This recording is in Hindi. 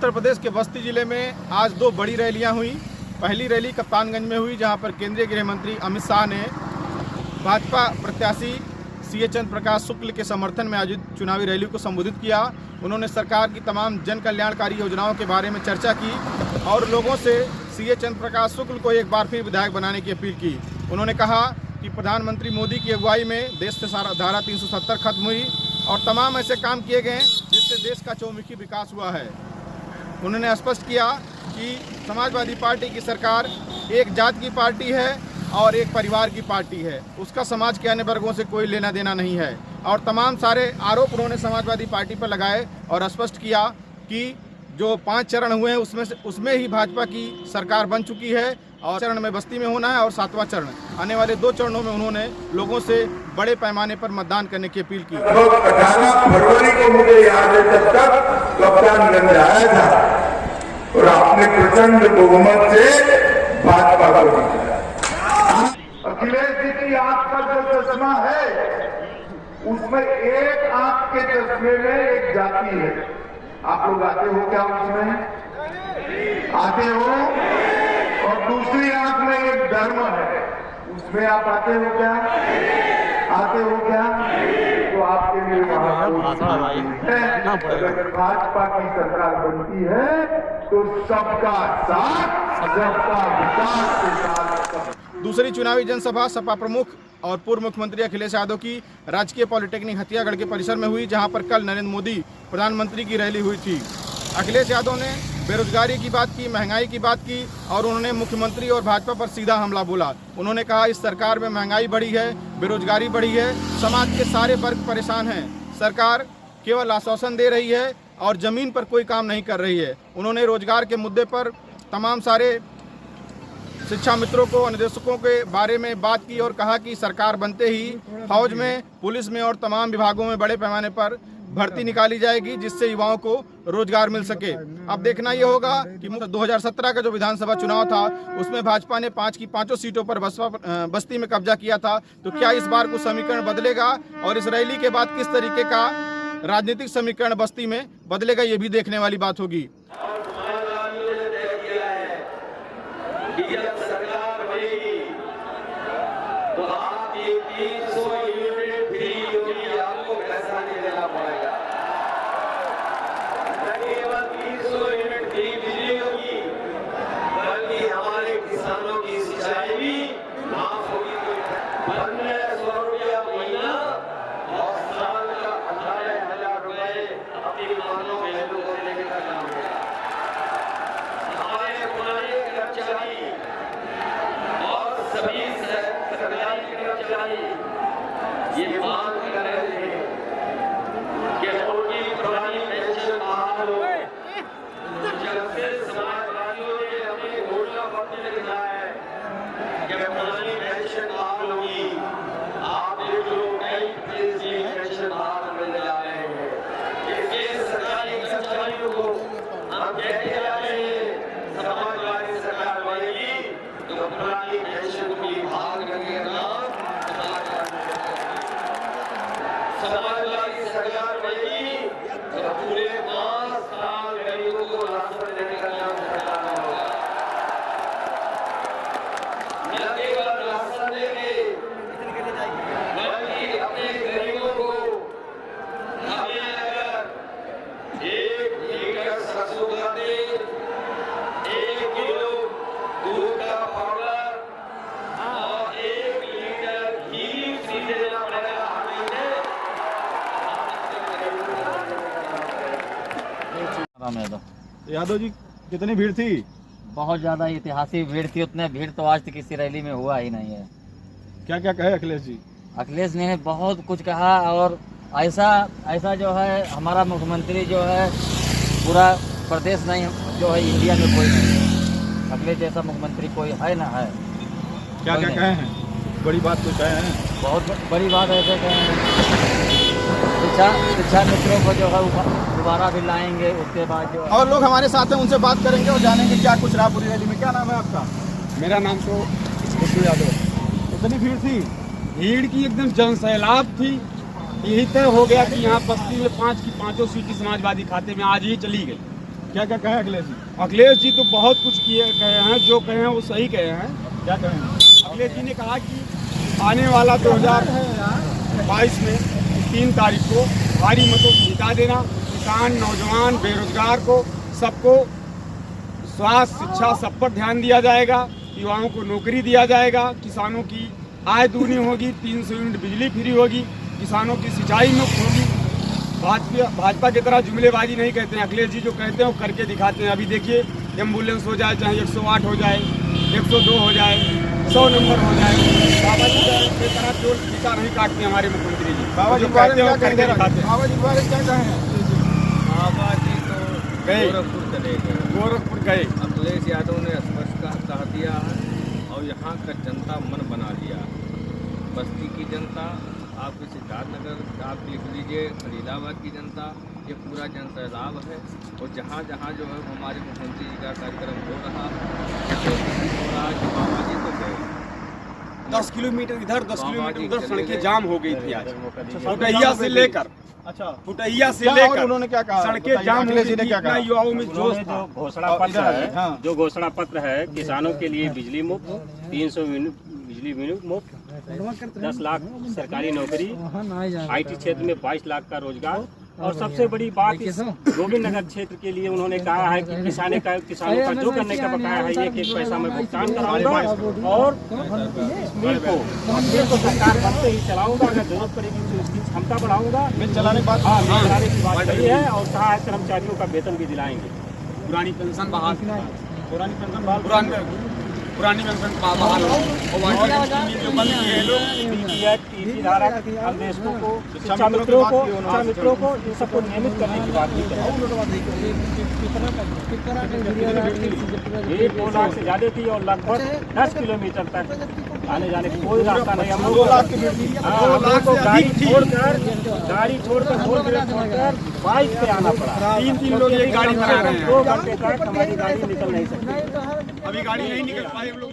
उत्तर प्रदेश के बस्ती जिले में आज दो बड़ी रैलियां हुई। पहली रैली कप्तानगंज में हुई, जहां पर केंद्रीय गृह मंत्री अमित शाह ने भाजपा प्रत्याशी सीए चंद्र प्रकाश शुक्ल के समर्थन में आयोजित चुनावी रैली को संबोधित किया। उन्होंने सरकार की तमाम जन कल्याणकारी योजनाओं के बारे में चर्चा की और लोगों से सीए चंद्र प्रकाश शुक्ल को एक बार फिर विधायक बनाने की अपील की। उन्होंने कहा कि प्रधानमंत्री मोदी की अगुवाई में देश से धारा 370 खत्म हुई और तमाम ऐसे काम किए गए जिससे देश का चौमुखी विकास हुआ है। उन्होंने स्पष्ट किया कि समाजवादी पार्टी की सरकार एक जात की पार्टी है और एक परिवार की पार्टी है, उसका समाज के अन्य वर्गों से कोई लेना देना नहीं है। और तमाम सारे आरोप उन्होंने समाजवादी पार्टी पर लगाए और स्पष्ट किया कि जो 5 चरण हुए हैं उसमें ही भाजपा की सरकार बन चुकी है और चरण में बस्ती में होना है और 7वां चरण आने वाले 2 चरणों में उन्होंने लोगों से बड़े पैमाने पर मतदान करने की अपील की। 18 फरवरी को मुझे याद है, तब तक कप्तानगंज आया था और आपने प्रचंड बहुमत से भाजपा को जीता। अखिलेश जी की आंख का जो चश्मा है उसमें एक आंख के चश्मे में एक जाति है। आप लोग आते हो क्या उसमें? आते हो? और दूसरी आंख में एक धर्म है, उसमें आप आते हो क्या? आते हो क्या? तो आपके लिए अगर भाजपा की सरकार बनती है तो सबका साथ, सबका विकास के साथ। दूसरी चुनावी जनसभा सपा प्रमुख और पूर्व मुख्यमंत्री अखिलेश यादव की राजकीय पॉलिटेक्निक हथियागढ़ के परिसर में हुई, जहां पर कल नरेंद्र मोदी प्रधानमंत्री की रैली हुई थी। अखिलेश यादव ने बेरोजगारी की बात की, महंगाई की बात की और उन्होंने मुख्यमंत्री और भाजपा पर सीधा हमला बोला। उन्होंने कहा इस सरकार में महंगाई बढ़ी है, बेरोजगारी बढ़ी है, समाज के सारे वर्ग परेशान हैं, सरकार केवल आश्वासन दे रही है और ज़मीन पर कोई काम नहीं कर रही है। उन्होंने रोजगार के मुद्दे पर तमाम सारे शिक्षा मित्रों को, निदेशकों के बारे में बात की और कहा कि सरकार बनते ही फौज में, पुलिस में और तमाम विभागों में बड़े पैमाने पर भर्ती निकाली जाएगी, जिससे युवाओं को रोजगार मिल सके। अब देखना यह होगा कि 2017 का जो विधानसभा चुनाव था उसमें भाजपा ने 5 की 5 सीटों पर बस्ती में कब्जा किया था, तो क्या इस बार कुछ समीकरण बदलेगा और इस रैली के बाद किस तरीके का राजनीतिक समीकरण बस्ती में बदलेगा, ये भी देखने वाली बात होगी। सरकार बनेगी तो आप ये 300 यूनिट फ्री होगी, आपको पैसा नहीं देना पड़ेगा। न केवल 300 यूनिट फ्री बिजली होगी बल्कि हमारे किसानों की सिंचाई भी माफ होगी। 1500 रुपया महीना और साल का 18,000 रुपए अपनी किसानों बहनों को देने का काम होगा। हमारे पुराने कर्मचारी और सभी सरकारी कर्मचारी ये मांग कर रहे थे कि उनकी पुरानी पेंशन बहाल हो। जब से समाजवादियों ने अपनी घोषणा पत्र लिखा है कि पुरानी पेंशन बहाल होगी, आप देख लो कई पेंशन बहाल मिलने जा रहे हैं। इसलिए सरकारी कर्मचारियों को हम कहते जा रहे हैं समाजवादी सरकार बनेगी तो पुरानी पेंशन की बहाल करने का काम समाजवादी सरकार बनेगी तो पूरे 5 साल गरीबों को राशन देने का काम सरकार का होगा। न केवल राशन देंगे बल्कि अपने गरीबों को हमें अगर 1 लीटर सरसों का तेल, 1 किलो दूध का पाउडर और 1 लीटर घी सीधे देना पड़ेगा। यादव जी, कितनी भीड़ थी? बहुत ज्यादा ऐतिहासिक भीड़ थी। उतने भीड़ तो आज तक किसी रैली में हुआ ही नहीं है। क्या क्या कहे अखिलेश जी? अखिलेश ने बहुत कुछ कहा और ऐसा जो है हमारा मुख्यमंत्री जो है पूरा प्रदेश नहीं, जो है इंडिया में कोई नहीं है। अखिलेश जैसा मुख्यमंत्री कोई है ना है। क्या क्या कहे हैं? बड़ी बात तो कहे हैं, बहुत बड़ी बात ऐसे कहे हैं। शिक्षा मित्रों को जो है दोबारा भी लाएंगे। उसके बाद जो और लोग हमारे साथ हैं, उनसे बात करेंगे और जानेंगे क्या कुछ रहा पूरी रैली में। क्या नाम है आपका? मेरा नाम तो विष्णु यादव। इतनी भीड़ थी? भीड़ की एकदम जनसैलाब थी। यही तय हो गया कि यहाँ बस्ती में 5 की 5 सीटें समाजवादी खाते में आज ही चली गई। क्या क्या कहे अखिलेश जी? अखिलेश जी तो बहुत कुछ कहे हैं, जो कहे हैं वो सही कहे हैं। क्या कहें? अखिलेश जी ने कहा कि आने वाला 2022 में 3 तारीख को भारी मतों से जिता देना, किसान, नौजवान, बेरोजगार को सबको स्वास्थ्य, शिक्षा सब पर ध्यान दिया जाएगा, युवाओं को नौकरी दिया जाएगा, किसानों की आय दूनी होगी, 300 यूनिट बिजली फ्री होगी, किसानों की सिंचाई मुक्त होगी। भाजपा की तरह जुमलेबाजी नहीं कहते हैं, अखिलेश जी जो कहते हैं वो करके दिखाते हैं। अभी देखिए एम्बुलेंस हो जाए, चाहे 108 हो जाए, 102 हो जाए, 100 नंबर हो जाए, बाबा जी की तरह चोर पीछा नहीं काटते हमारे मुख्यमंत्री जी। बाबा जी जो कहते हैं वो करके दिखाते हैं। बाबा जी के बारे में क्या कहें? बाबा जी तो गए। गोरखपुर चले गए। गोरखपुर गए। अखिलेश यादव ने स्पष्ट कह दिया है और यहाँ का जनता मन बना लिया है। बस्ती की जनता, आपके सिद्धार्थनगर आप लिख लीजिए, खलीलाबाद की जनता, ये पूरा जन सैलाब है। और जहाँ जहाँ जो है हमारे मुख्यमंत्री जी का कार्यक्रम हो रहा है कि बाबा जी तो गए। 10 किलोमीटर इधर, 10 बाबा किलोमीटर जी उधर चले सड़कें गए। जाम हो गई थी आज। अच्छा, फुटहिया से लेकर अच्छा, फुटहिया से क्या और लेकर उन्होंने क्या कहा? सड़कें बताइए, जाम हो अखिलेश जी गई ने थी, क्या इतना कहा? युवाओं में जोश उन्होंने था। जो घोषणा पत्र इधर आइए, है, हाँ। जो घोषणा पत्र है किसानों के लिए बिजली मुफ्त, 300 यूनिट बिजली मुफ्त, 10 लाख सरकारी नौकरी, IT क्षेत्र में 22 लाख का रोजगार, और सबसे बड़ी बात इस गोविंद नगर क्षेत्र के लिए उन्होंने कहा है कि किसानों का जो करने का बकाया है 1-1 पैसा मैं भुगतान कराऊंगा, और इस मिल को सरकार बनते ही चलाऊंगा, अगर जरूरत पड़ेगी तो इसकी क्षमता बढ़ाऊंगा। मिल चलाने के बाद हाँ, मिल चलाने की बात कही है, और कहा है कर्मचारियों का वेतन भी दिलाएंगे। पुरानी पेंशन बहाल, पुरानी पेंशन बहाल, पुरानी पेंशन बहाल हो, और वाटर स्कीम जो बंद की है लोग, TC धारक अन्वेषकों को, शिक्षा मित्रों को इन सबको नियमित करने की बात की है। ये 2 लाख से ज्यादा थी, और लगभग 10 किलोमीटर तक आने जाने का कोई रास्ता नहीं। हम लोग को गाड़ी छोड़कर 4 व्हीलर छोड़कर बाइक पे आना पड़ा। 3 लोग एक गाड़ी में आ रहे हैं। 2 घंटे तक हमारी गाड़ी निकल नहीं सकती। अभी गाड़ी नहीं निकल पाई, हम लोग